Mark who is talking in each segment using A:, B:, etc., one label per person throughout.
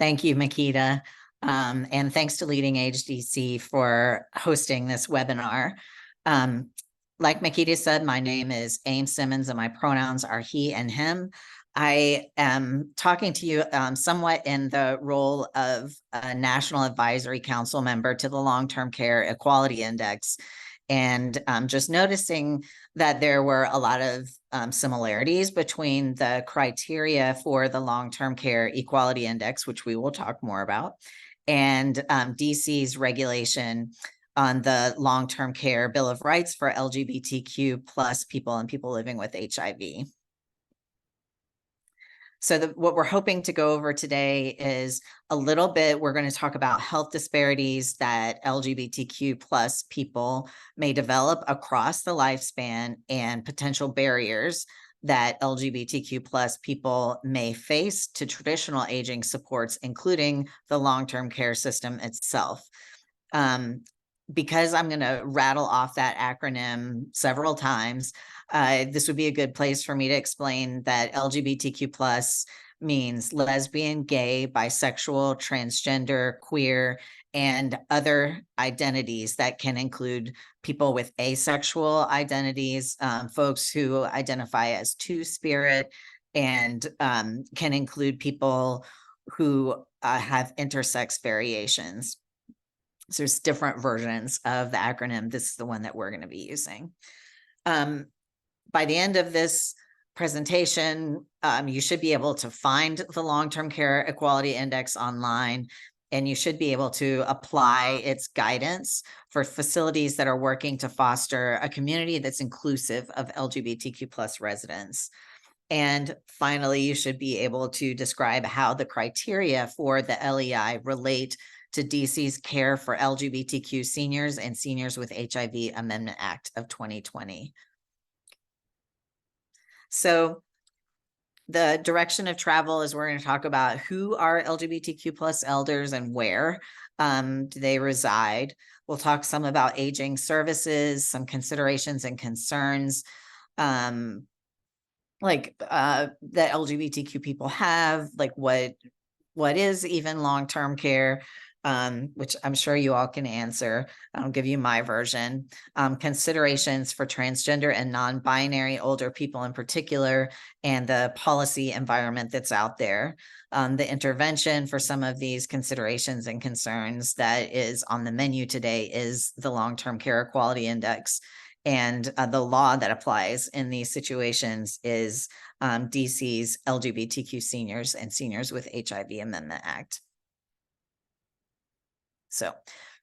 A: Thank you, Makita. And thanks to Leading Age DC for hosting this webinar. Like Makita said, my name is Ames Simmons and my pronouns are he and him. I am talking to you somewhat in the role of a National Advisory Council member to the Long-Term Care Equality Index. And just noticing that there were a lot of similarities between the criteria for the Long-Term Care Equality Index, which we will talk more about, and DC's regulation on the Long-Term Care Bill of Rights for LGBTQ plus people and people living with HIV. So what we're hoping to go over today is a little bit, we're going to talk about health disparities that LGBTQ plus people may develop across the lifespan and potential barriers that LGBTQ plus people may face to traditional aging supports, including the long-term care system itself. Because I'm going to rattle off that acronym several times, this would be a good place for me to explain that LGBTQ plus means lesbian, gay, bisexual, transgender, queer, and other identities that can include people with asexual identities, folks who identify as two-spirit, and can include people who have intersex variations. So there's different versions of the acronym. This is the one that we're going to be using. By the end of this presentation, you should be able to find the Long-Term Care Equality Index online, and you should be able to apply its guidance for facilities that are working to foster a community that's inclusive of LGBTQ plus residents. And finally, you should be able to describe how the criteria for the LEI relate to DC's care for LGBTQ seniors and seniors with HIV Amendment Act of 2020. So the direction of travel is we're going to talk about who are LGBTQ plus elders and where do they reside. We'll talk some about aging services, some considerations and concerns like that LGBTQ people have, like what is even long-term care, which I'm sure you all can answer. I'll give you my version. Considerations for transgender and non-binary older people in particular, and the policy environment that's out there. The intervention for some of these considerations and concerns that is on the menu today is the Long-Term Care Equality Index. And the law that applies in these situations is DC's LGBTQ Seniors and Seniors with HIV Amendment Act. So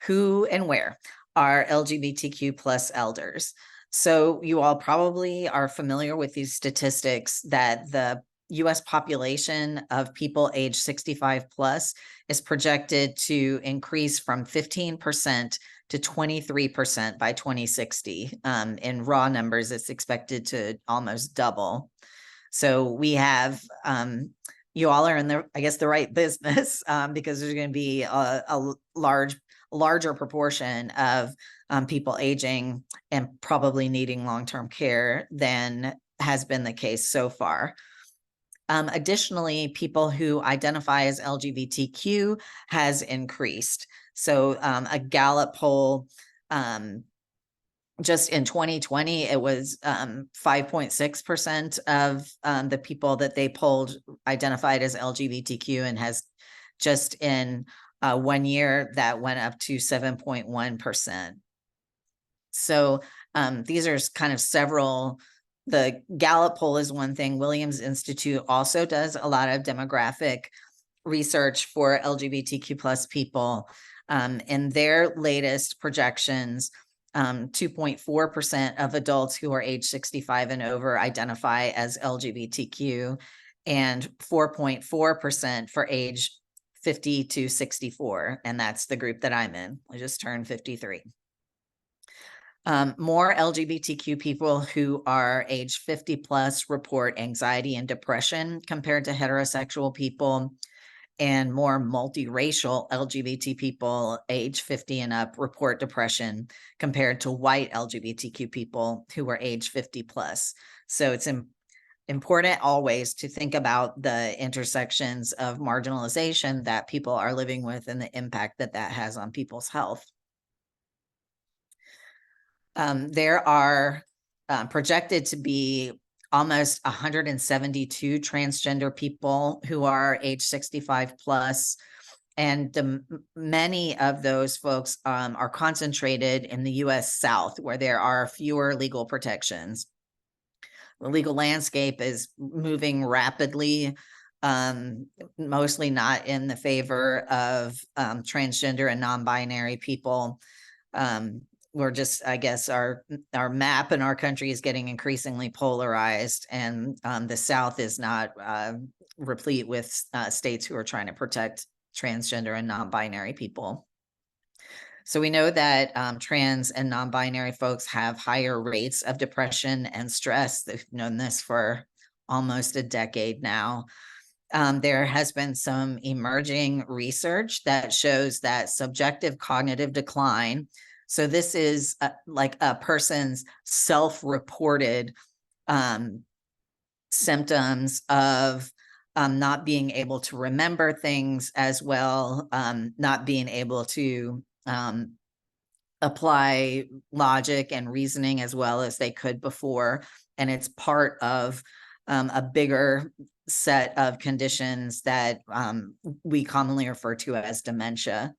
A: who and where are LGBTQ plus elders? So you all probably are familiar with these statistics that the US population of people age 65 plus is projected to increase from 15% to 23% by 2060. In raw numbers, it's expected to almost double. So we have, you all are in the, I guess, the right business because there's going to be a larger proportion of people aging and probably needing long-term care than has been the case so far. Additionally, people who identify as LGBTQ has increased. So a Gallup poll just in 2020, it was 5.6% of the people that they polled identified as LGBTQ, and has just in 1 year that went up to 7.1%. So these are kind of several. The Gallup poll is one thing. Williams Institute also does a lot of demographic research for LGBTQ plus people. In their latest projections, 2.4% of adults who are age 65 and over identify as LGBTQ, and 4.4% for age 50 to 64. And that's the group that I'm in. I just turned 53. More LGBTQ people who are age 50 plus report anxiety and depression compared to heterosexual people, and more multiracial LGBT people age 50 and up report depression compared to white LGBTQ people who are age 50 plus. So it's important always to think about the intersections of marginalization that people are living with and the impact that that has on people's health. There are projected to be almost 172 transgender people who are age 65 plus. And many of those folks are concentrated in the US South, where there are fewer legal protections. The legal landscape is moving rapidly, mostly not in the favor of transgender and non-binary people. We're just, I guess, our map in our country is getting increasingly polarized, and the South is not replete with states who are trying to protect transgender and non-binary people. So we know that trans and non-binary folks have higher rates of depression and stress. They've known this for almost a decade now. There has been some emerging research that shows that subjective cognitive decline, so this is like a person's self-reported symptoms of not being able to remember things as well, not being able to apply logic and reasoning as well as they could before. And it's part of a bigger set of conditions that we commonly refer to as dementia.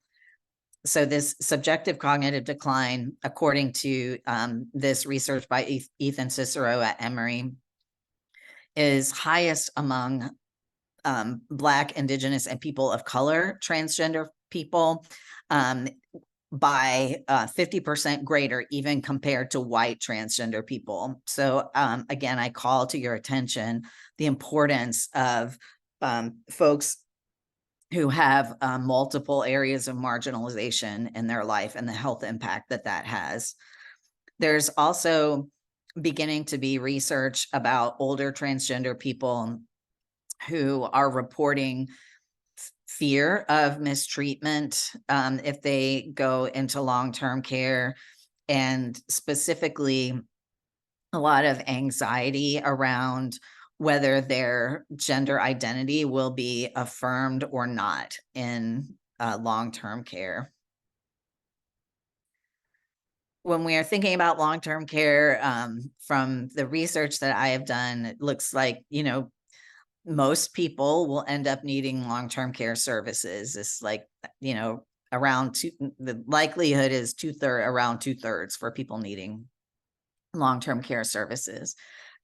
A: So this subjective cognitive decline, according to this research by Ethan Cicero at Emory, is highest among Black, Indigenous, and people of color transgender people, by 50% greater even compared to white transgender people. So again, I call to your attention the importance of folks who have multiple areas of marginalization in their life and the health impact that that has. There's also beginning to be research about older transgender people who are reporting fear of mistreatment if they go into long-term care, and specifically a lot of anxiety around whether their gender identity will be affirmed or not in long-term care. When we are thinking about long-term care, from the research that I have done, it looks like, most people will end up needing long-term care services. It's like, around the likelihood is around 2/3 for people needing long-term care services.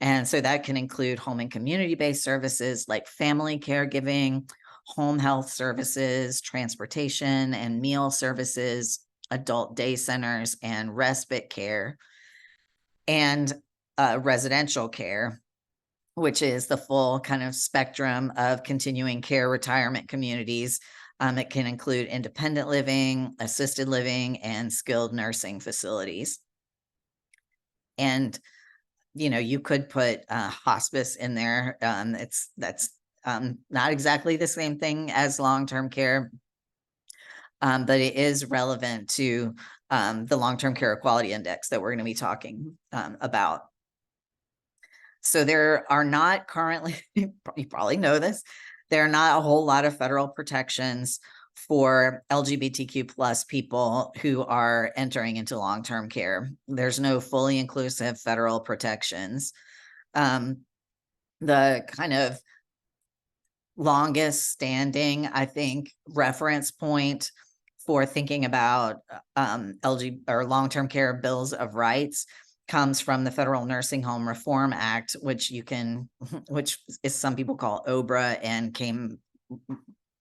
A: And so that can include home and community-based services like family caregiving, home health services, transportation and meal services, adult day centers, and respite care, and residential care, which is the full kind of spectrum of continuing care retirement communities. It can include independent living, assisted living, and skilled nursing facilities. And, you could put hospice in there. That's not exactly the same thing as long-term care, but it is relevant to the long-term care equality index that we're going to be talking about. So there are not currently, you probably know this, there are not a whole lot of federal protections for LGBTQ plus people who are entering into long-term care. There's no fully inclusive federal protections. The kind of longest standing, I think, reference point for thinking about long-term care bills of rights comes from the Federal Nursing Home Reform Act, which is some people call OBRA, and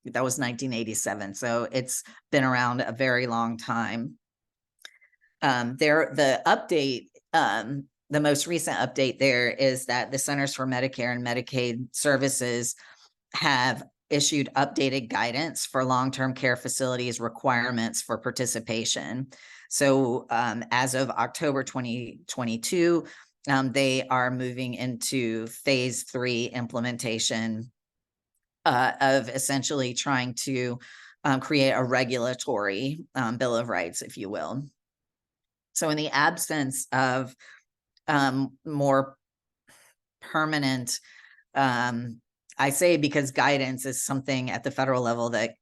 A: that was 1987. So it's been around a very long time. The most recent update there is that the Centers for Medicare and Medicaid Services have issued updated guidance for long-term care facilities requirements for participation. So as of October 2022, they are moving into phase 3 implementation of essentially trying to create a regulatory Bill of Rights, if you will. So in the absence of more permanent I say because guidance is something at the federal level that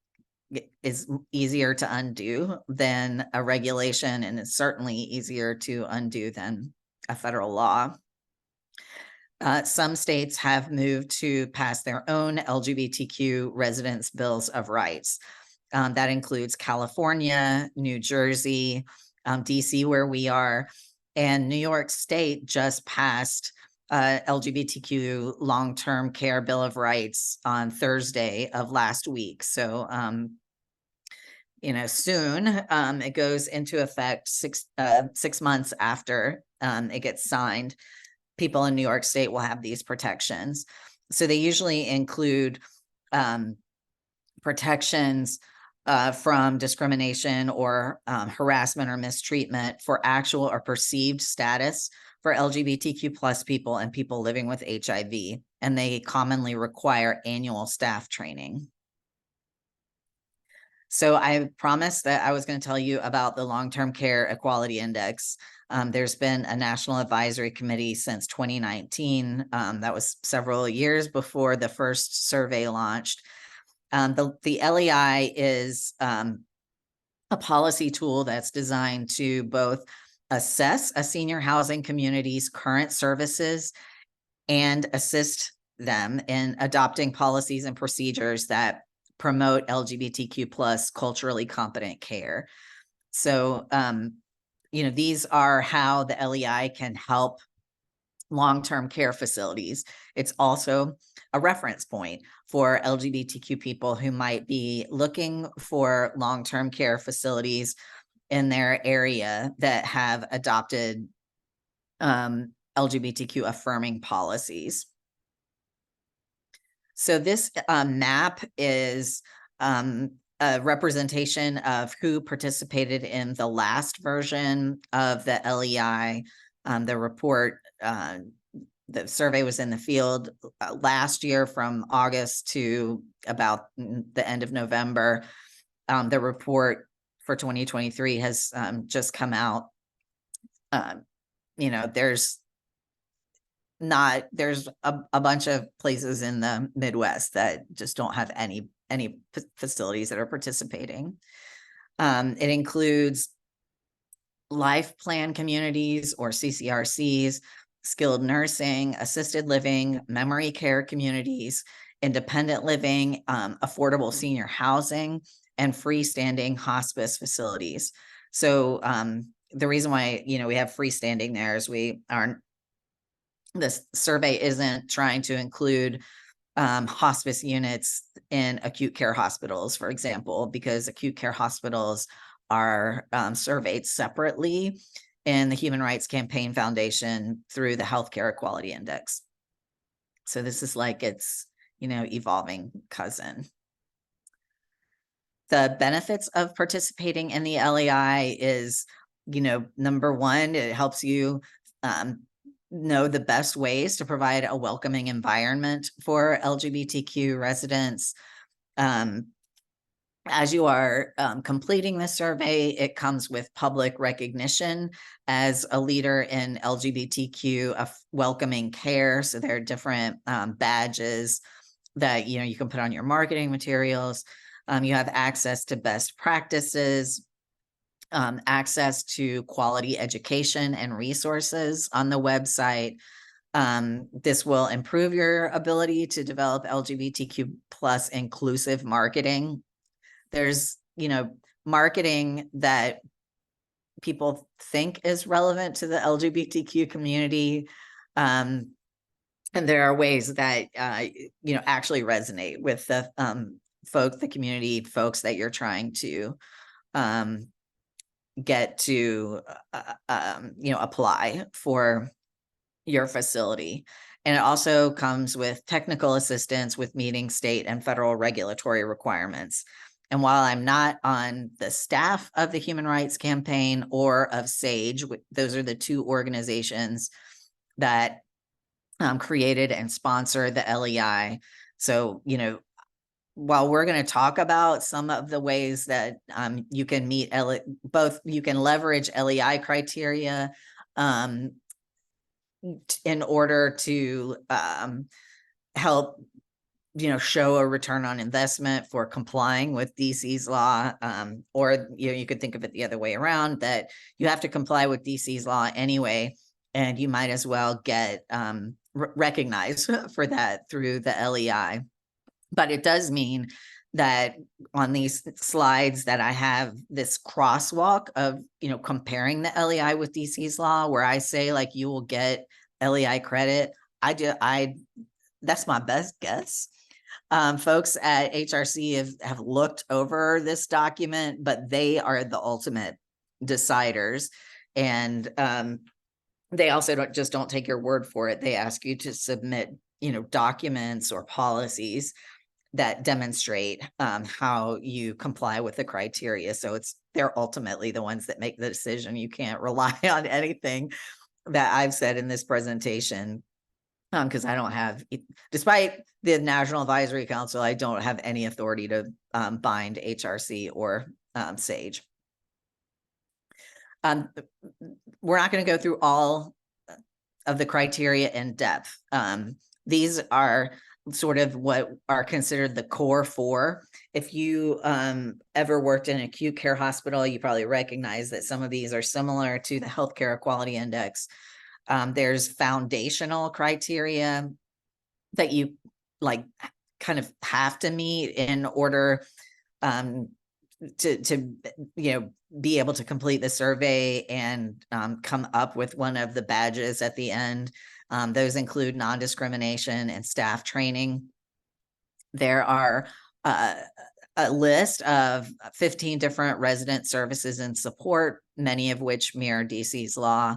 A: is easier to undo than a regulation, and it's certainly easier to undo than a federal law. Some states have moved to pass their own LGBTQ residence bills of rights. That includes California, New Jersey, DC, where we are, and New York State just passed LGBTQ long-term care bill of rights on Thursday of last week. So, soon it goes into effect 6 months after it gets signed. People in New York State will have these protections. So they usually include protections from discrimination or harassment or mistreatment for actual or perceived status for LGBTQ plus people and people living with HIV. And they commonly require annual staff training. So I promised that I was going to tell you about the Long-Term Care Equality Index. There's been a national advisory committee since 2019. That was several years before the first survey launched. The LEI is a policy tool that's designed to both assess a senior housing community's current services and assist them in adopting policies and procedures that promote LGBTQ plus culturally competent care. So, these are how the LEI can help long-term care facilities. It's also a reference point for LGBTQ people who might be looking for long-term care facilities in their area that have adopted LGBTQ affirming policies. So this map is a representation of who participated in the last version of the LEI. The report, the survey was in the field last year from August to about the end of November. The report for 2023 has just come out. There's a bunch of places in the Midwest that just don't have any facilities that are participating. It includes life plan communities or CCRCs, skilled nursing, assisted living, memory care communities, independent living, affordable senior housing, and freestanding hospice facilities. So the reason why we have freestanding there is this survey isn't trying to include hospice units in acute care hospitals, for example, because acute care hospitals are surveyed separately in the Human Rights Campaign Foundation through the Healthcare Equality Index. So this is like its evolving cousin. The benefits of participating in the LEI is, number one, it helps you know the best ways to provide a welcoming environment for LGBTQ residents. As you are completing the survey, it comes with public recognition as a leader in LGBTQ welcoming care. So there are different badges that you can put on your marketing materials. You have access to best practices, access to quality education and resources on the website. This will improve your ability to develop LGBTQ plus inclusive marketing. There's, marketing that people think is relevant to the LGBTQ community. And there are ways that, actually resonate with the the community folks that you're trying to get to, apply for your facility. And it also comes with technical assistance with meeting state and federal regulatory requirements. And while I'm not on the staff of the Human Rights Campaign or of SAGE, those are the two organizations that created and sponsor the LEI. So, while we're going to talk about some of the ways that you can meet you can leverage LEI criteria in order to help, show a return on investment for complying with DC's law. Or, you could think of it the other way around, that you have to comply with DC's law anyway, and you might as well get recognized for that through the LEI. But it does mean that on these slides that I have this crosswalk of, comparing the LEI with DC's law, where I say like, you will get LEI credit. That's my best guess. Folks at HRC have looked over this document, but they are the ultimate deciders. And they also don't take your word for it. They ask you to submit, documents or policies that demonstrate how you comply with the criteria. So they're ultimately the ones that make the decision. You can't rely on anything that I've said in this presentation, because I don't have, despite the National Advisory Council, I don't have any authority to bind HRC or SAGE. We're not going to go through all of the criteria in depth. These are sort of what are considered the core four. If you ever worked in an acute care hospital, you probably recognize that some of these are similar to the Healthcare Equality Index. There's foundational criteria that you kind of have to meet in order to be able to complete the survey and come up with one of the badges at the end. Those include non-discrimination and staff training. There are a list of 15 different resident services and support, many of which mirror DC's law.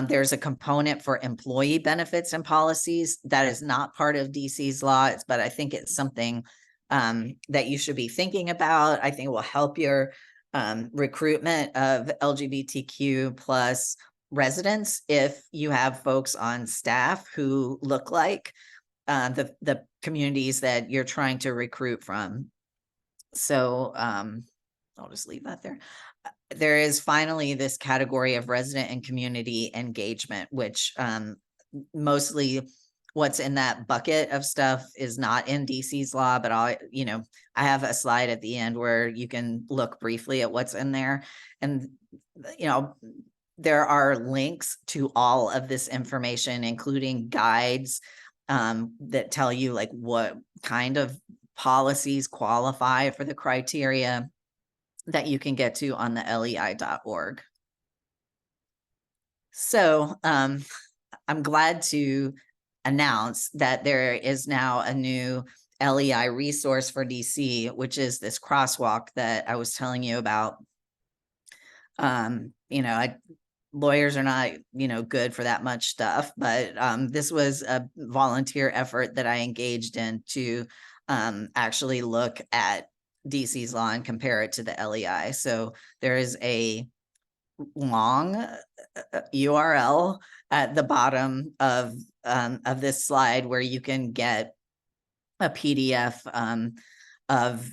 A: There's a component for employee benefits and policies that is not part of DC's law, but I think it's something that you should be thinking about. I think it will help your recruitment of LGBTQ plus residents if you have folks on staff who look like the communities that you're trying to recruit from. So I'll just leave that there. There is finally this category of resident and community engagement, which mostly what's in that bucket of stuff is not in DC's law, but I have a slide at the end where you can look briefly at what's in there. And, there are links to all of this information, including guides that tell you like what kind of policies qualify for the criteria that you can get to on the lei.org. So I'm glad to announce that there is now a new LEI resource for DC, which is this crosswalk that I was telling you about. Lawyers are not, good for that much stuff, but this was a volunteer effort that I engaged in to actually look at DC's law and compare it to the LEI. So there is a long URL at the bottom of this slide where you can get a PDF of,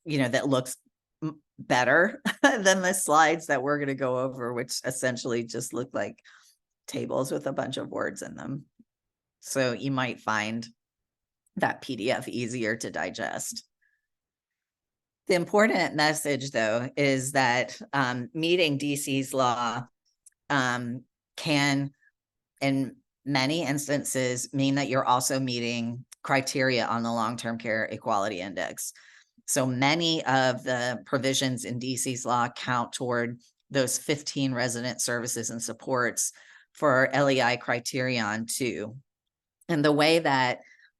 A: that looks better than the slides that we're going to go over, which essentially just look like tables with a bunch of words in them. So you might find that PDF easier to digest. The important message, though, is that meeting DC's law can, in many instances, mean that you're also meeting criteria on the long-term care equality index. So many of the provisions in DC's law count toward those 15 resident services and supports for LEI criterion too. And the way that,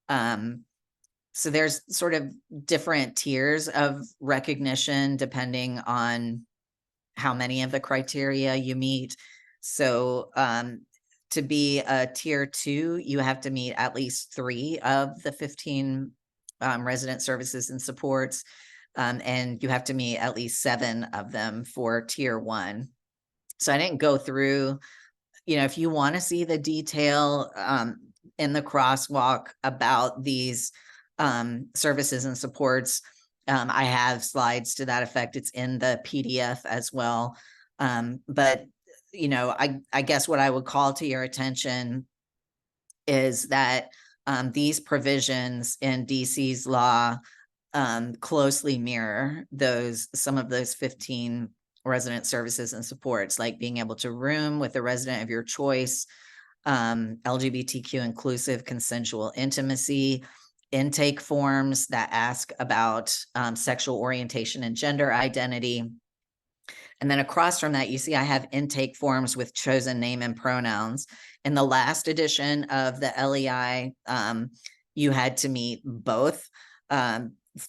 A: so there's sort of different tiers of recognition depending on how many of the criteria you meet. So to be a tier 2, you have to meet at least 3 of the 15 resident services and supports, and you have to meet at least 7 of them for tier 1. So I didn't go through, if you want to see the detail in the crosswalk about these services and supports, I have slides to that effect. It's in the PDF as well. But, I guess what I would call to your attention is that these provisions in DC's law closely mirror some of those 15 resident services and supports, like being able to room with a resident of your choice, LGBTQ inclusive consensual intimacy, intake forms that ask about sexual orientation and gender identity. And then across from that, you see I have intake forms with chosen name and pronouns. In the last edition of the LEI, you had to meet both.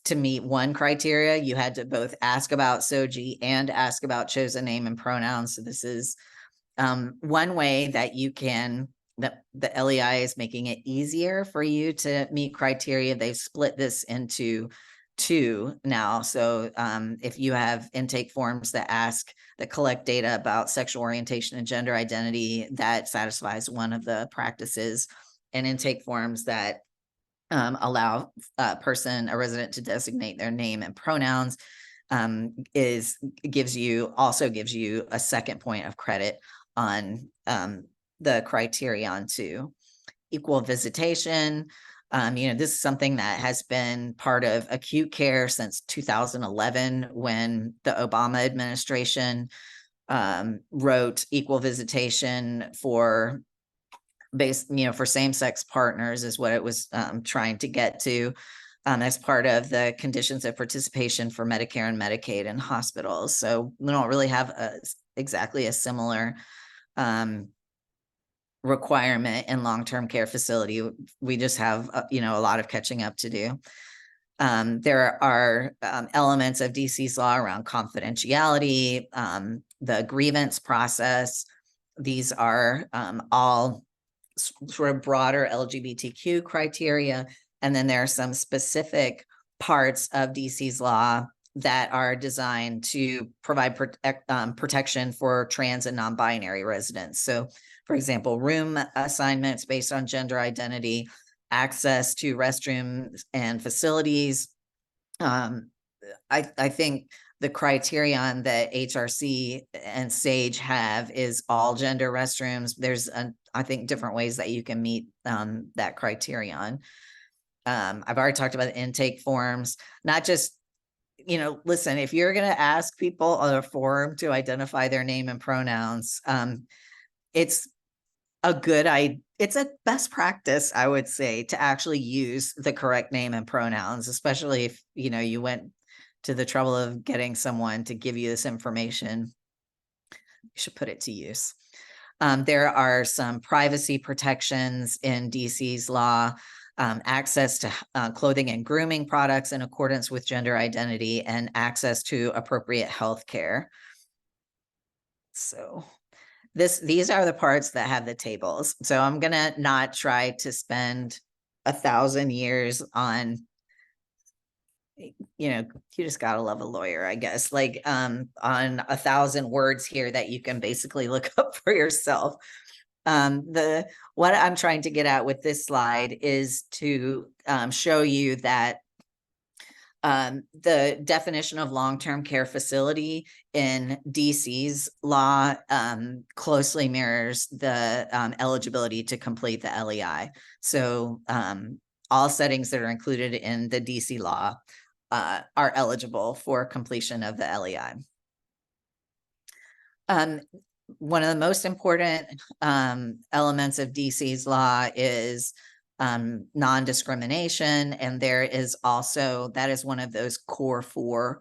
A: To meet one criteria, you had to both ask about SOGI and ask about chosen name and pronouns. So this is one way that you can, that the LEI is making it easier for you to meet criteria. They've split this into 2 now. So if you have intake forms that collect data about sexual orientation and gender identity, that satisfies one of the practices, and intake forms that allow a resident to designate their name and pronouns gives you a second point of credit on the criterion 2. Equal visitation. This is something that has been part of acute care since 2011, when the Obama administration wrote equal visitation for same-sex partners, is what it was trying to get to, as part of the conditions of participation for Medicare and Medicaid in hospitals. So we don't really have exactly a similar requirement in long-term care facility. We just have a lot of catching up to do. There are elements of DC's law around confidentiality, the grievance process. These are all sort of broader LGBTQ criteria. And then there are some specific parts of DC's law that are designed to provide protection for trans and non-binary residents. So, for example, room assignments based on gender identity, access to restrooms and facilities. I think the criterion that HRC and SAGE have is all gender restrooms. There's, I think, different ways that you can meet that criterion. I've already talked about the intake forms, not just, listen, if you're going to ask people on a form to identify their name and pronouns, it's a best practice, I would say, to actually use the correct name and pronouns, especially if, you went to the trouble of getting someone to give you this information. You should put it to use. There are some privacy protections in DC's law, access to clothing and grooming products in accordance with gender identity, and access to appropriate health care. So these are the parts that have the tables. So I'm going to not try to spend 1,000 years on, you just got to love a lawyer, I guess, like on 1,000 words here that you can basically look up for yourself. What I'm trying to get at with this slide is to show you that the definition of long-term care facility in DC's law closely mirrors the eligibility to complete the LEI. So all settings that are included in the DC law are eligible for completion of the LEI. One of the most important elements of DC's law is non-discrimination, and there is also, that is one of those core 4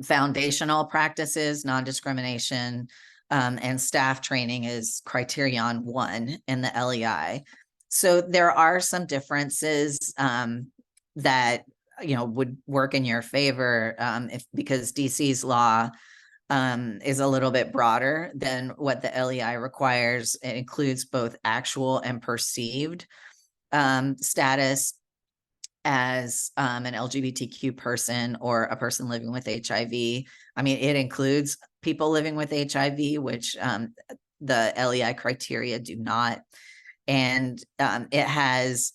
A: foundational practices, non-discrimination, and staff training is criterion 1 in the LEI. So there are some differences that would work in your favor because DC's law is a little bit broader than what the LEI requires. It includes both actual and perceived status as an LGBTQ person or a person living with HIV. I mean, it includes people living with HIV, which the LEI criteria do not. And it has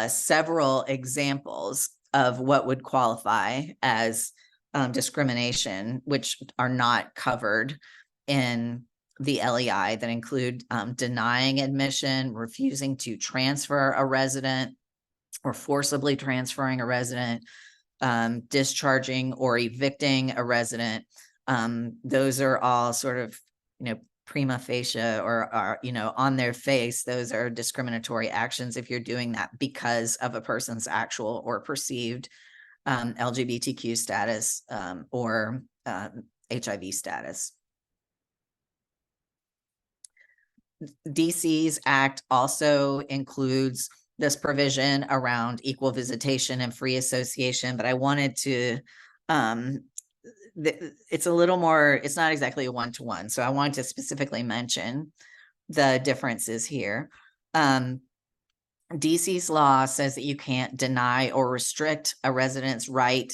A: several examples of what would qualify as discrimination, which are not covered in the LEI that include denying admission, refusing to transfer a resident, or forcibly transferring a resident, discharging or evicting a resident. Those are all sort of, prima facie or are, on their face, those are discriminatory actions if you're doing that because of a person's actual or perceived LGBTQ status or HIV status. DC's Act also includes this provision around equal visitation and free association, but I wanted to, it's a little more, it's not exactly a one-to-one. So I wanted to specifically mention the differences here. DC's law says that you can't deny or restrict a resident's right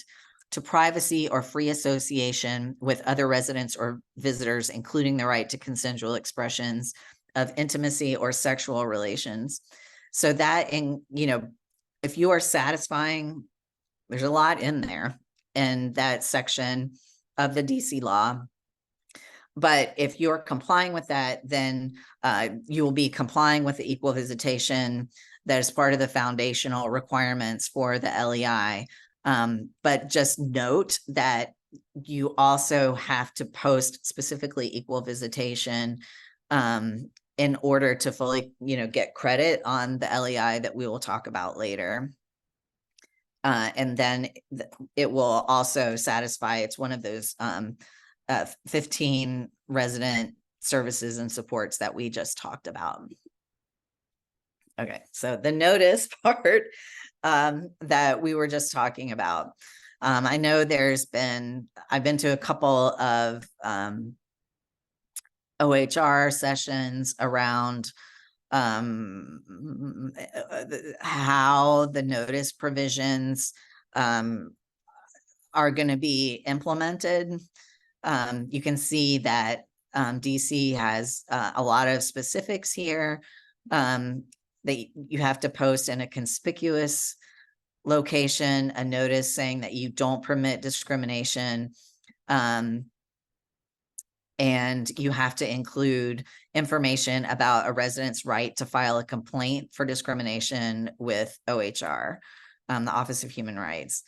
A: to privacy or free association with other residents or visitors, including the right to consensual expressions of intimacy or sexual relations. So that, if you are satisfying, there's a lot in there in that section of the DC law. But if you're complying with that, then you will be complying with the equal visitation that is part of the foundational requirements for the LEI. But just note that you also have to post specifically equal visitation in order to fully, get credit on the LEI that we will talk about later. And then it will also satisfy, it's one of those 15 resident services and supports that we just talked about. Okay, so the notice part that we were just talking about. I know I've been to a couple of OHR sessions around how the notice provisions are going to be implemented. You can see that DC has a lot of specifics here that you have to post in a conspicuous location, a notice saying that you don't permit discrimination. And you have to include information about a resident's right to file a complaint for discrimination with OHR, the Office of Human Rights.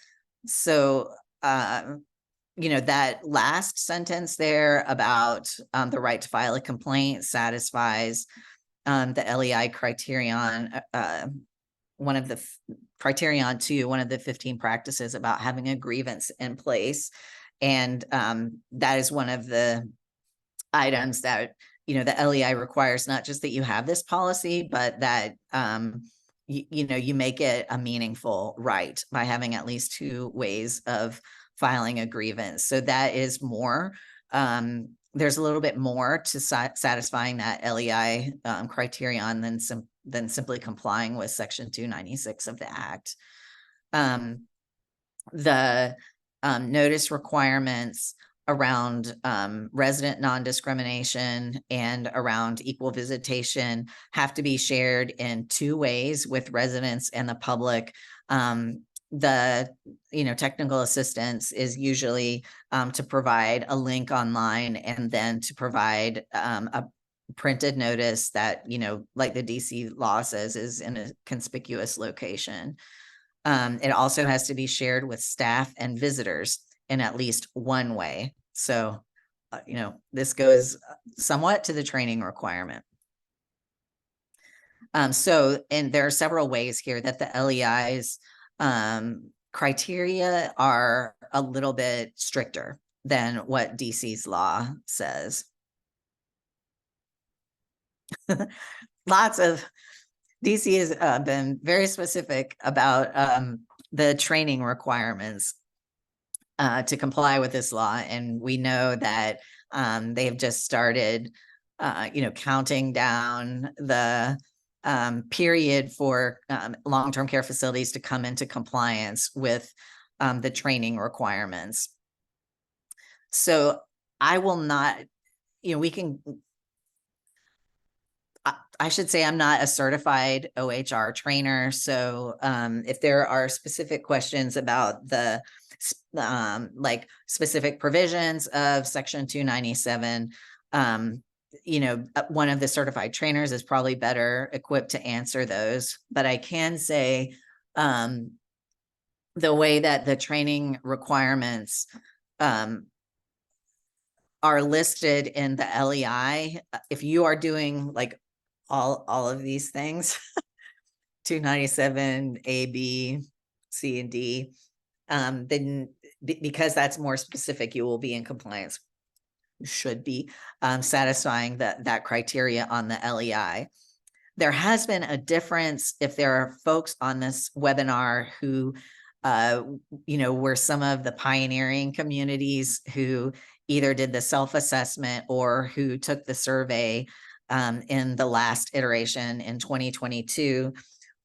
A: So, that last sentence there about the right to file a complaint satisfies the LEI criterion, one of the criterion to one of the 15 practices about having a grievance in place. And that is one of the items that, the LEI requires, not just that you have this policy, but that, you make it a meaningful right by having at least 2 ways of filing a grievance. So that is more, there's a little bit more to satisfying that LEI criterion than simply complying with Section 296 of the Act. The notice requirements around resident non-discrimination and around equal visitation have to be shared in 2 ways with residents and the public. The technical assistance is usually to provide a link online and then to provide a printed notice that, like the DC law says, is in a conspicuous location. It also has to be shared with staff and visitors in at least 1 way. So, this goes somewhat to the training requirement. And there are several ways here that the LEI's criteria are a little bit stricter than what DC's law says. DC has been very specific about the training requirements to comply with this law. And we know that they have just started, counting down the period for long-term care facilities to come into compliance with the training requirements. So I will not, I should say I'm not a certified OHR trainer. So if there are specific questions about the specific provisions of Section 297, one of the certified trainers is probably better equipped to answer those, but I can say the way that the training requirements are listed in the LEI, if you are doing like all of these things, 297 A, B, C, and D, then because that's more specific, you will be in compliance. You should be satisfying that criteria on the LEI. There has been a difference if there are folks on this webinar who were some of the pioneering communities who either did the self-assessment or who took the survey in the last iteration in 2022.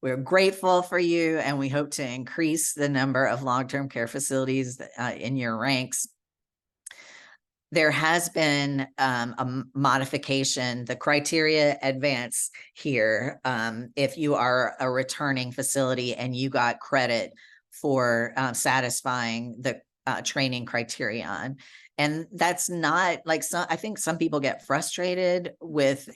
A: We're grateful for you, and we hope to increase the number of long-term care facilities in your ranks. There has been a modification. The criteria advance here if you are a returning facility and you got credit for satisfying the training criterion. And that's not like I think some people get frustrated with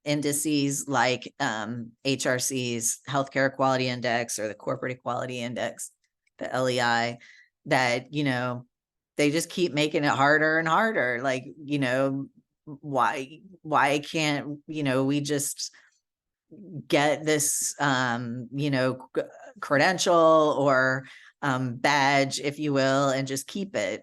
A: indices like HRC's Healthcare Quality Index or the Corporate Equality Index, the LEI, that, they just keep making it harder and harder. Like, why can't, we just get this, credential or badge, if you will, and just keep it.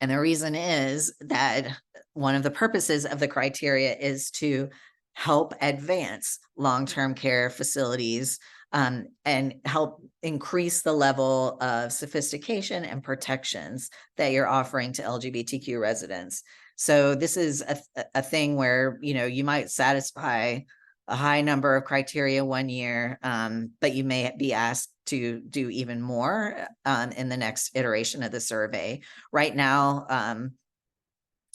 A: And the reason is that one of the purposes of the criteria is to help advance long-term care facilities and help increase the level of sophistication and protections that you're offering to LGBTQ residents. So this is a thing where, you might satisfy a high number of criteria one year, but you may be asked to do even more in the next iteration of the survey. Right now,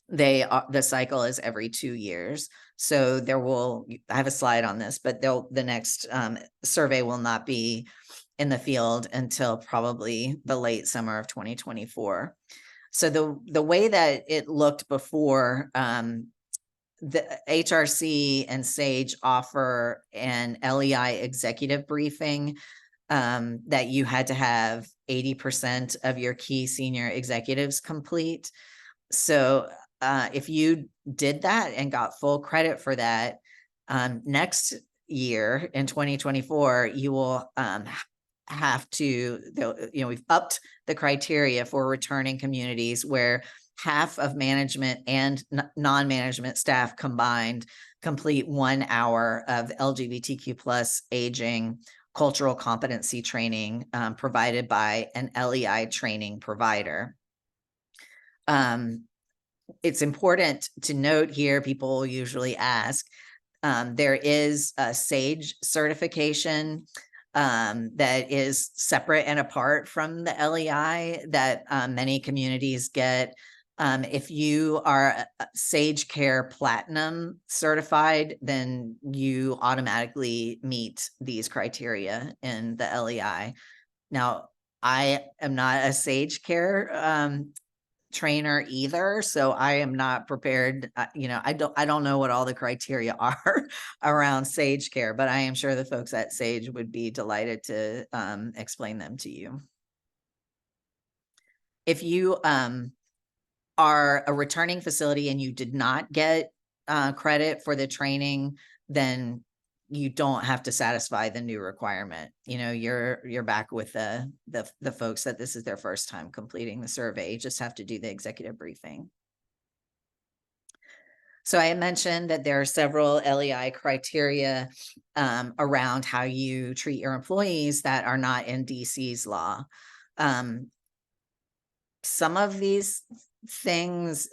A: the cycle is every 2 years. So I have a slide on this, but the next survey will not be in the field until probably the late summer of 2024. So the way that it looked before, the HRC and SAGE offer an LEI executive briefing that you had to have 80% of your key senior executives complete. So if you did that and got full credit for that, next year in 2024, you will have to, we've upped the criteria for returning communities where half of management and non-management staff combined complete 1 hour of LGBTQ plus aging cultural competency training provided by an LEI training provider. It's important to note here, people usually ask, there is a SAGE certification that is separate and apart from the LEI that many communities get. If you are SAGE Care Platinum certified, then you automatically meet these criteria in the LEI. Now, I am not a SAGE Care trainer either, so I am not prepared. I don't know what all the criteria are around SAGE Care, but I am sure the folks at SAGE would be delighted to explain them to you. If you are a returning facility and you did not get credit for the training, then you don't have to satisfy the new requirement. You're back with the folks that this is their first time completing the survey. You just have to do the executive briefing. So I mentioned that there are several LEI criteria around how you treat your employees that are not in DC's law. Some of these things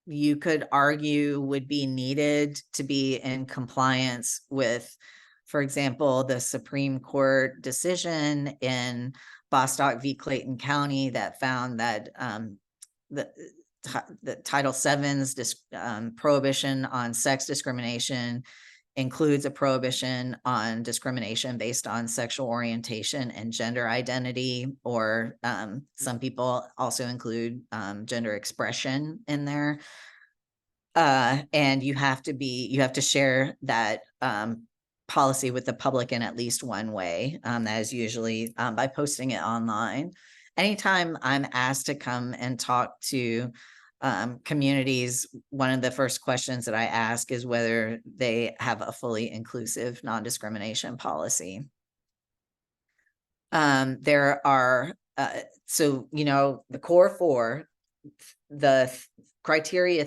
A: you could argue would be needed to be in compliance with, for example, the Supreme Court decision in Bostock v. Clayton County that found that the Title VII's prohibition on sex discrimination includes a prohibition on discrimination based on sexual orientation and gender identity, or some people also include gender expression in there. And you have to share that policy with the public in at least one way. That is usually by posting it online. Anytime I'm asked to come and talk to communities, one of the first questions that I ask is whether they have a fully inclusive non-discrimination policy. There are, so, the core four, the criterion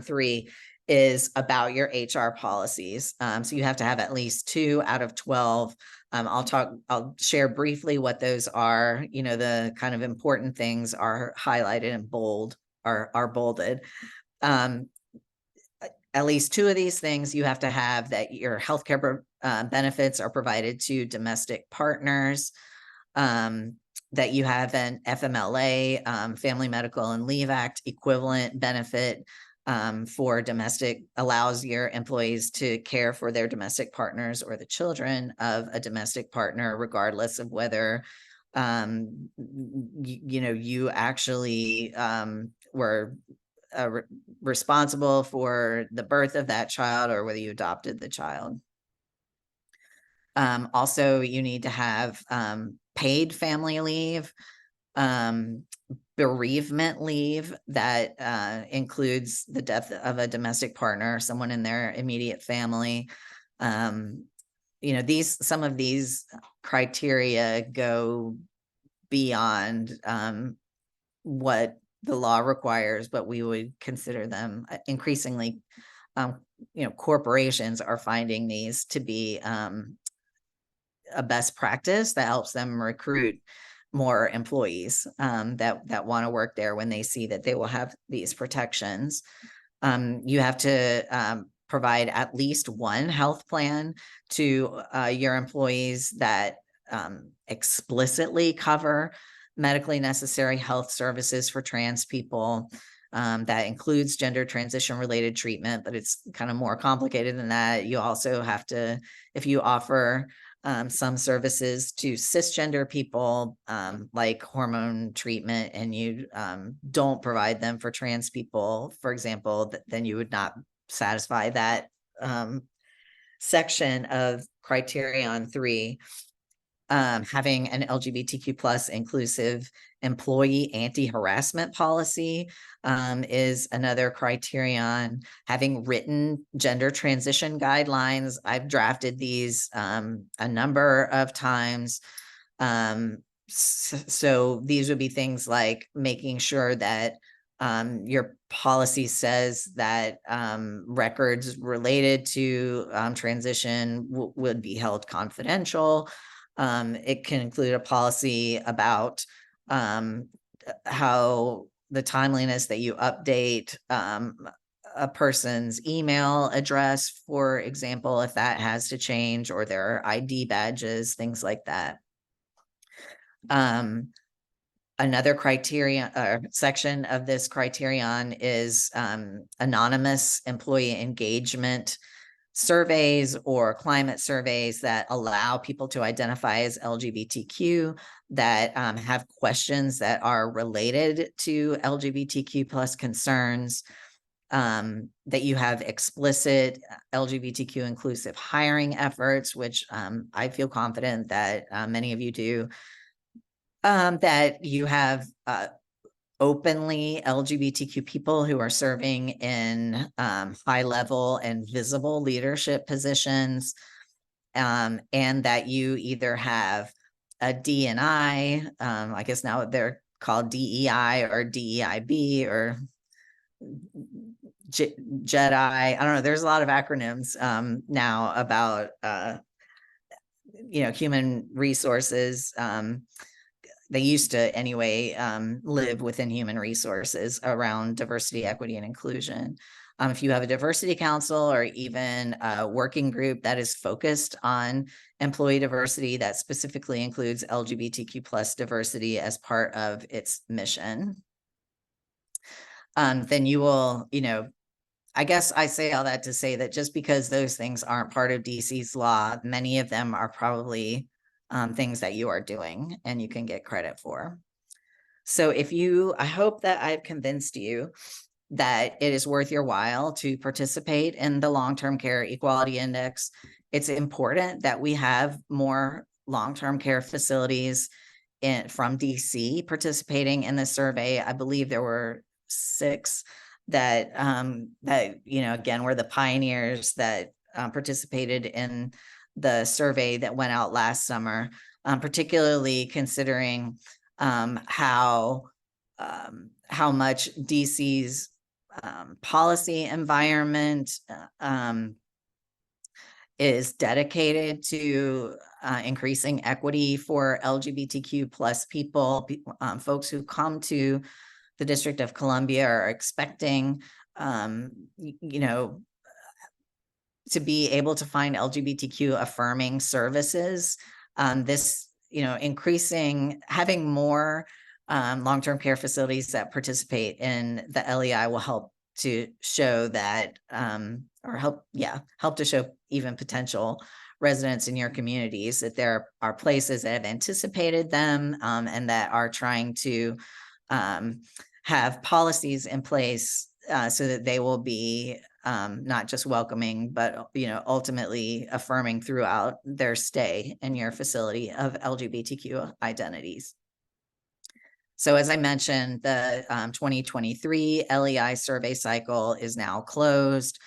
A: three is about your HR policies. So you have to have at least 2 out of 12. I'll share briefly what those are. The kind of important things are highlighted in bold, are bolded. At least 2 of these things you have to have: that your healthcare benefits are provided to domestic partners, that you have an FMLA, Family Medical and Leave Act equivalent benefit for domestic, allows your employees to care for their domestic partners or the children of a domestic partner, regardless of whether you actually were responsible for the birth of that child or whether you adopted the child. Also, you need to have paid family leave, bereavement leave that includes the death of a domestic partner, someone in their immediate family. Some of these criteria go beyond what the law requires, but we would consider them increasingly. Corporations are finding these to be a best practice that helps them recruit more employees that want to work there when they see that they will have these protections. You have to provide at least one health plan to your employees that explicitly cover medically necessary health services for trans people. That includes gender transition related treatment, but it's kind of more complicated than that. You also have to, if you offer some services to cisgender people, like hormone treatment, and you don't provide them for trans people, for example, then you would not satisfy that section of criterion 3. Having an LGBTQ plus inclusive employee anti-harassment policy is another criterion. Having written gender transition guidelines. I've drafted these a number of times. So these would be things like making sure that your policy says that records related to transition would be held confidential. It can include a policy about how the timeliness that you update a person's email address, for example, if that has to change, or their ID badges, things like that. Another criteria section of this criterion is anonymous employee engagement surveys or climate surveys that allow people to identify as LGBTQ, that have questions that are related to LGBTQ plus concerns, that you have explicit LGBTQ inclusive hiring efforts, which I feel confident that many of you do, that you have openly LGBTQ people who are serving in high level and visible leadership positions, and that you either have a D&I, I guess now they're called DEI or DEIB or JEDI. I don't know. There's a lot of acronyms now about human resources. They used to anyway live within human resources around diversity, equity, and inclusion. If you have a diversity council or even a working group that is focused on employee diversity that specifically includes LGBTQ plus diversity as part of its mission, then you will, I guess I say all that to say that just because those things aren't part of DC's law, many of them are probably things that you are doing and you can get credit for. So I hope that I've convinced you that it is worth your while to participate in the Long-Term Care Equality Index. It's important that we have more long-term care facilities from DC participating in the survey. I believe there were 6 that again, were the pioneers that participated in the survey that went out last summer, particularly considering how much DC's policy environment is dedicated to increasing equity for LGBTQ plus people. Folks who come to the District of Columbia are expecting, to be able to find LGBTQ affirming services. Having more long-term care facilities that participate in the LEI will help to show that, help to show even potential residents in your communities that there are places that have anticipated them, and that are trying to have policies in place so that they will be not just welcoming, but ultimately affirming throughout their stay in your facility of LGBTQ identities. So as I mentioned, the 2023 LEI survey cycle is now closed.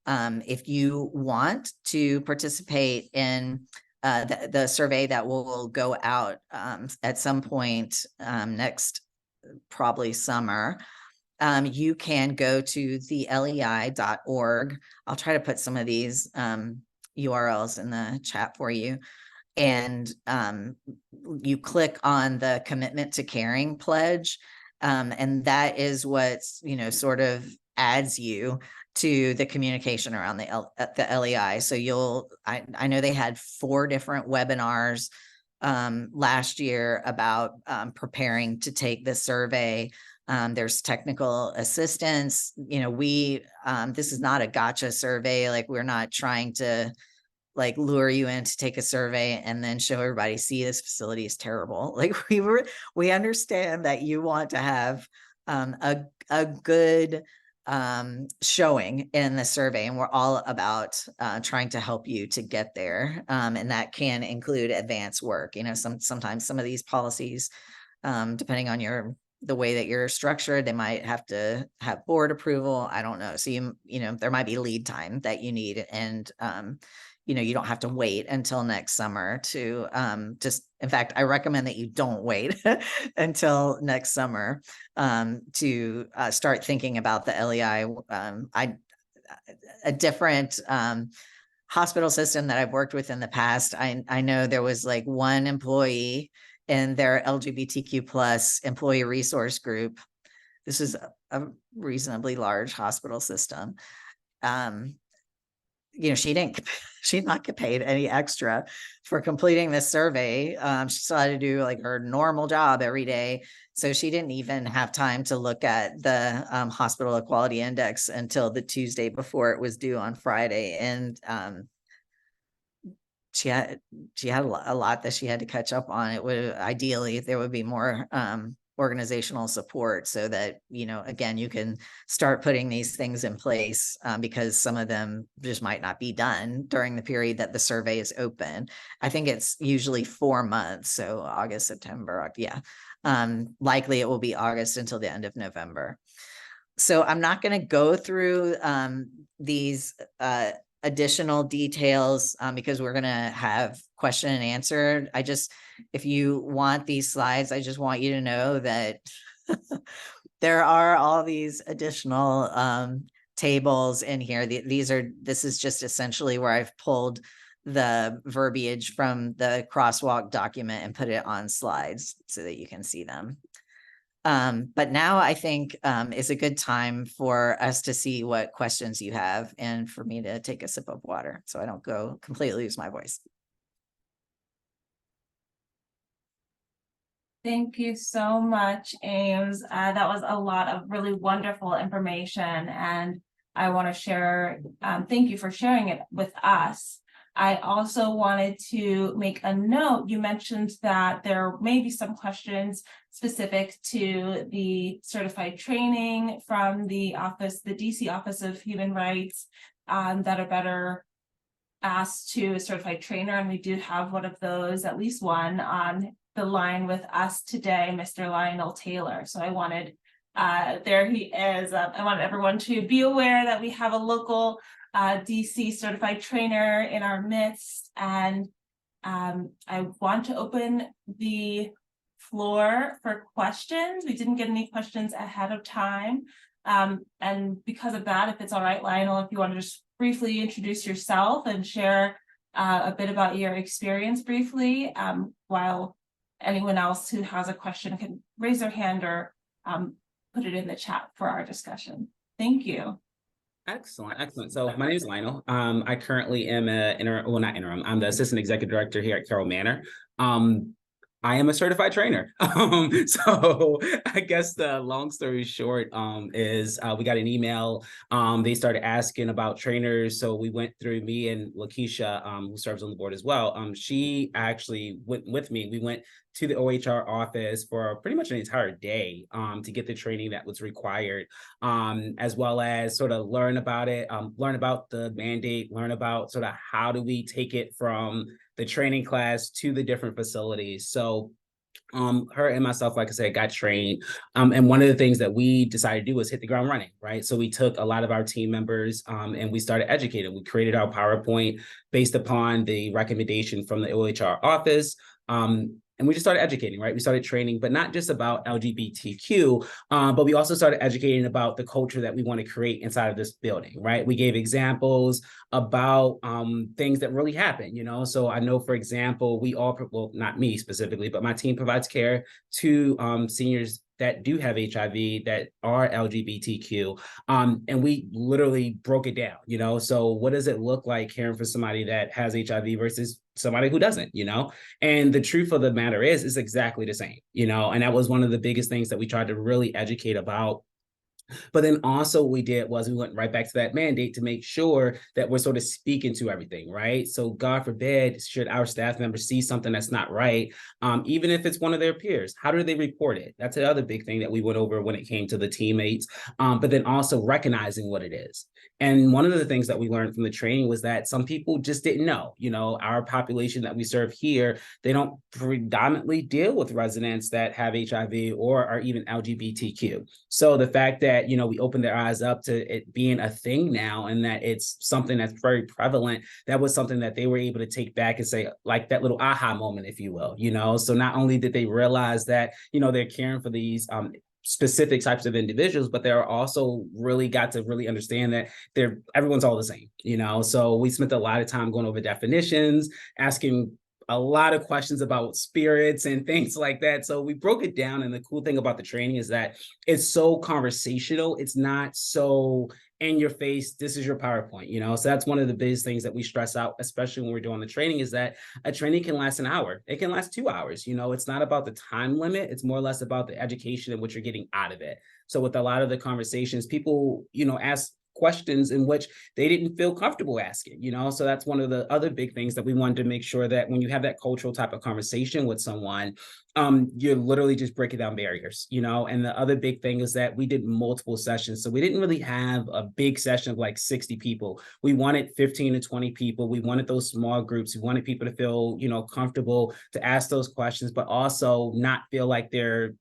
A: If you want to participate in the survey that will go out at some point next, probably summer, you can go to the lei.org. I'll try to put some of these URLs in the chat for you. And you click on the Commitment to Caring pledge. And that is what's, sort of adds you to the communication around the LEI. So I know they had 4 different webinars last year about preparing to take the survey. There's technical assistance. This is not a gotcha survey. Like, we're not trying to lure you in to take a survey and then show everybody, see, this facility is terrible. Like, we understand that you want to have a good showing in the survey, and we're all about trying to help you to get there. And that can include advanced work. Sometimes some of these policies, depending on the way that you're structured, they might have to have board approval. I don't know. So there might be lead time that you need, and you don't have to wait until next summer to in fact, I recommend that you don't wait until next summer to start thinking about the LEI. A different hospital system that I've worked with in the past, I know there was one employee in their LGBTQ plus employee resource group. This is a reasonably large hospital system. She did not get paid any extra for completing this survey. She still had to do her normal job every day. So she didn't even have time to look at the hospital equality index until the Tuesday before it was due on Friday. And she had a lot that she had to catch up on. It would ideally, there would be more organizational support so that, again, you can start putting these things in place because some of them just might not be done during the period that the survey is open. I think it's usually 4 months. So August, September. Yeah. Likely it will be August until the end of November. So I'm not going to go through these additional details because we're going to have question and answer. If you want these slides, I just want you to know that there are all these additional tables in here. This is just essentially where I've pulled the verbiage from the crosswalk document and put it on slides so that you can see them. But now I think is a good time for us to see what questions you have and for me to take a sip of water so I don't go completely lose my voice.
B: Thank you so much, Ames. That was a lot of really wonderful information, and I want to share, thank you for sharing it with us. I also wanted to make a note. You mentioned that there may be some questions specific to the certified training from the office, the DC Office of Human Rights, that are better asked to a certified trainer. And we do have one of those, at least one, on the line with us today, Mr. Lionel Taylor. So I wanted, there he is. I want everyone to be aware that we have a local DC certified trainer in our midst. And I want to open the floor for questions. We didn't get any questions ahead of time. And because of that, if it's all right, Lionel, if you want to just briefly introduce yourself and share a bit about your experience briefly, while anyone else who has a question can raise their hand or put it in the chat for our discussion. Thank you.
C: Excellent, excellent. So my name is Lionel. I currently am not interim. I'm the assistant executive director here at Carroll Manor. I am a certified trainer. So I guess the long story short is we got an email. They started asking about trainers. So we went through, me and Lakeisha, who serves on the board as well. She actually went with me. We went to the OHR office for pretty much an entire day to get the training that was required, as well as sort of learn about it, learn about the mandate, learn about sort of how do we take it from the training class to the different facilities. So her and myself, like I said, got trained. And one of the things that we decided to do was hit the ground running, right? So we took a lot of our team members and we started educating. We created our PowerPoint based upon the recommendation from the OHR office. And we just started educating, right? We started training, but not just about LGBTQ, but we also started educating about the culture that we want to create inside of this building, right? We gave examples about things that really happen, you know? So I know, for example, we all, well, not me specifically, but my team provides care to seniors that do have HIV, that are LGBTQ. And we literally broke it down, you know? So what does it look like caring for somebody that has HIV versus somebody who doesn't, you know? And the truth of the matter is, it's exactly the same, you know? And that was one of the biggest things that we tried to really educate about. But then also what we did was we went right back to that mandate to make sure that we're sort of speaking to everything, right? So God forbid, should our staff members see something that's not right, even if it's one of their peers, how do they report it? That's the other big thing that we went over when it came to the teammates, but then also recognizing what it is. And one of the things that we learned from the training was that some people just didn't know, you know, our population that we serve here, they don't predominantly deal with residents that have HIV or are even LGBTQ. So the fact that, you know, we opened their eyes up to it being a thing now and that it's something that's very prevalent, that was something that they were able to take back and say, like that little aha moment, if you will, you know? So not only did they realize that, you know, they're caring for these specific types of individuals, but they're also really got to really understand that everyone's all the same, you know? So we spent a lot of time going over definitions, asking a lot of questions about spirits and things like that. So we broke it down. And the cool thing about the training is that it's so conversational. It's not so in your face, this is your PowerPoint, you know? So that's one of the biggest things that we stress out, especially when we're doing the training, is that a training can last an hour. It can last 2 hours. You know, it's not about the time limit. It's more or less about the education and what you're getting out of it. So with a lot of the conversations, people, you know, ask questions in which they didn't feel comfortable asking, you know? So that's one of the other big things that we wanted to make sure that when you have that cultural type of conversation with someone, you're literally just breaking down barriers, you know? And the other big thing is that we did multiple sessions. So we didn't really have a big session of like 60 people. We wanted 15 to 20 people. We wanted those small groups. We wanted people to feel, you know, comfortable to ask those questions, but also not feel like they're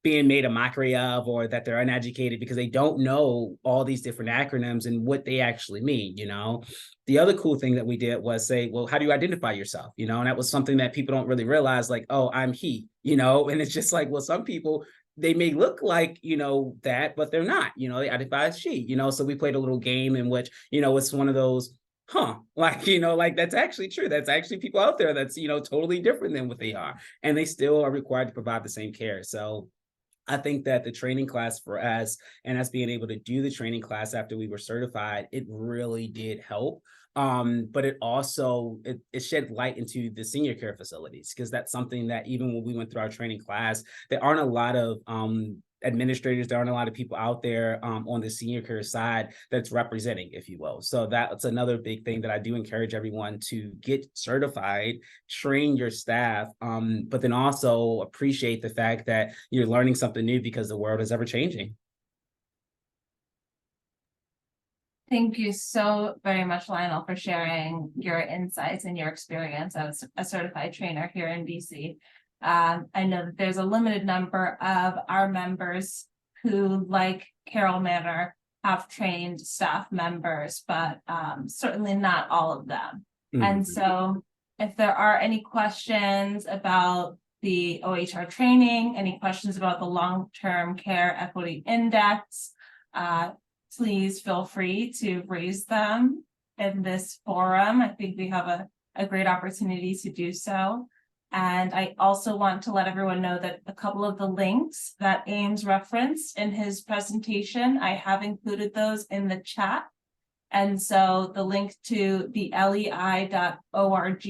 C: being made a mockery of, or that they're uneducated because they don't know all these different acronyms and what they actually mean, you know? The other cool thing that we did was say, well, how do you identify yourself? You know, and that was something that people don't really realize, like, oh, I'm he, you know? And it's just like, well, some people, they may look like, you know, that, but they're not, you know, they identify as she, you know? So we played a little game in which, you know, it's one of those, like, you know, like that's actually true. That's actually people out there that's, you know, totally different than what they are. And they still are required to provide the same care. So I think that the training class for us, and us being able to do the training class after we were certified, it really did help. But it also, it shed light into the senior care facilities, because that's something that even when we went through our training class, there aren't a lot of administrators, there aren't a lot of people out there on the senior care side that's representing, if you will. So that's another big thing that I do encourage everyone to get certified, train your staff, but then also appreciate the fact that you're learning something new because the world is ever changing.
B: Thank you so very much, Lionel, for sharing your insights and your experience as a certified trainer here in BC. I know that there's a limited number of our members who, like Carol Manor, have trained staff members, but certainly not all of them. And so if there are any questions about the OHR training, any questions about the long-term care equity index, please feel free to raise them in this forum. I think we have a great opportunity to do so. And I also want to let everyone know that a couple of the links that Ames referenced in his presentation, I have included those in the chat. And so the link to the lei.org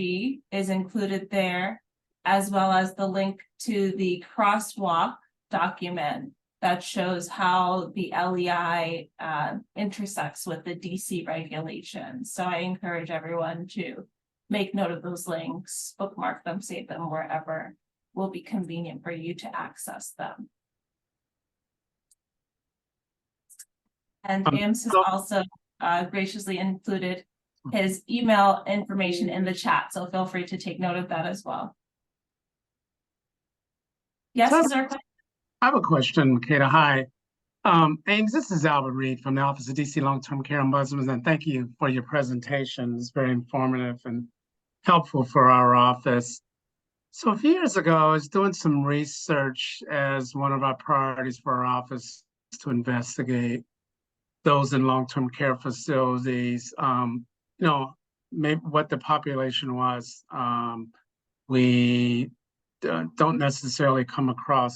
B: is included there, as well as the link to the crosswalk document that shows how the LEI intersects with the DC regulations. So I encourage everyone to make note of those links, bookmark them, save them wherever will be convenient for you to access them. And Ames has also graciously included his email information in the chat, so feel free to take note of that as well. Yes,
D: So
B: sir.
D: I have a question, Makeda. Hi. Ames, this is Albert Reed from the Office of DC Long-Term Care Ombudsman, and thank you for your presentation. It's very informative and helpful for our office. So a few years ago, I was doing some research as one of our priorities for our office to investigate those in long-term care facilities, maybe what the population was. We don't necessarily come across